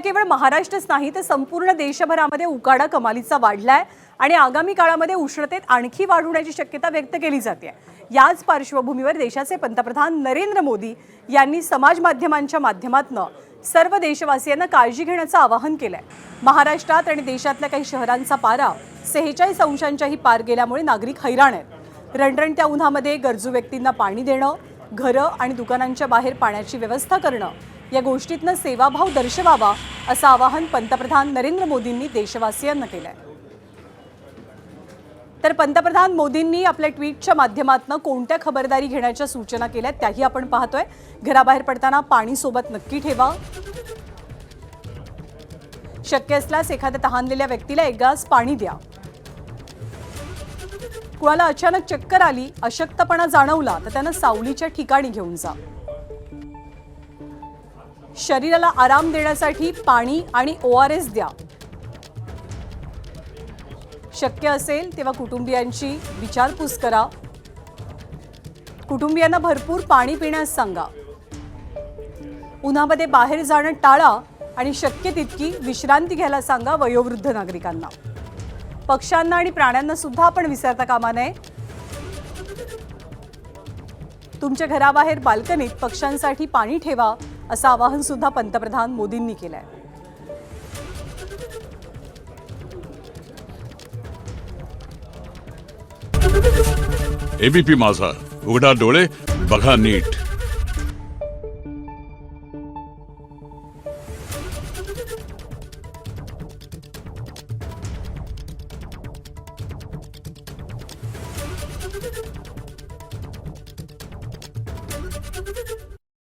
केवळ महाराष्ट्रच नाही तर संपूर्ण देशभरामध्ये उकाडा कमालीचा वाढलाय आणि आगामी काळामध्ये उष्णतेत आणखी वाढ होण्याची शक्यता व्यक्त केली जाते। याच पार्श्वभूमीवर देशाचे पंतप्रधान नरेंद्र मोदी यांनी समाज माध्यमांच्या माध्यमातून सर्व देशवासियांना काळजी घेण्याचं आवाहन केलंय। महाराष्ट्रात आणि देशातल्या काही शहरांचा पारा 46 अंशांच्याही पार गेल्यामुळे नागरिक हैराण आहेत। रणरणत्या उन्हामध्ये गरजू व्यक्तींना पाणी देणं, घरं आणि दुकानांच्या बाहेर पाण्याची व्यवस्था करणं या गोष्टीतनं सेवाभाव दर्शवावा असं आवाहन पंतप्रधान नरेंद्र मोदींनी देशवासियांना केलंय। तर पंतप्रधान मोदींनी आपल्या ट्विटच्या माध्यमातून कोणत्या खबरदारी घेण्याच्या सूचना केल्या त्याही आपण पाहतोय। घराबाहेर पडताना पाणी सोबत नक्की ठेवा। शक्य असल्यास एखाद्या तहानलेल्या व्यक्तीला एक ग्लास पाणी द्या। कुणाला अचानक चक्कर आली, अशक्तपणा जाणवला तर त्यांना सावलीच्या ठिकाणी घेऊन जा। शरीराला आराम देण्यासाठी पाणी आणि ORS द्या। शक्य असेल तेव्हा कुटुंबियांची विचारपूस करा। कुटुंबियांना भरपूर पाणी पिण्यास सांगा। उन्हामध्ये बाहेर जाणं टाळा आणि शक्य तितकी विश्रांती घ्यायला सांगा वयोवृद्ध नागरिकांना। पक्ष्यांना आणि प्राण्यांना सुद्धा आपण विसरता कामा नये। तुमच्या घराबाहेर बाल्कनीत पक्ष्यांसाठी पाणी ठेवा असं आवाहन सुद्धा पंतप्रधान मोदींनी केलंय। एबीपी माझा, उघडा डोळे बघा नीट।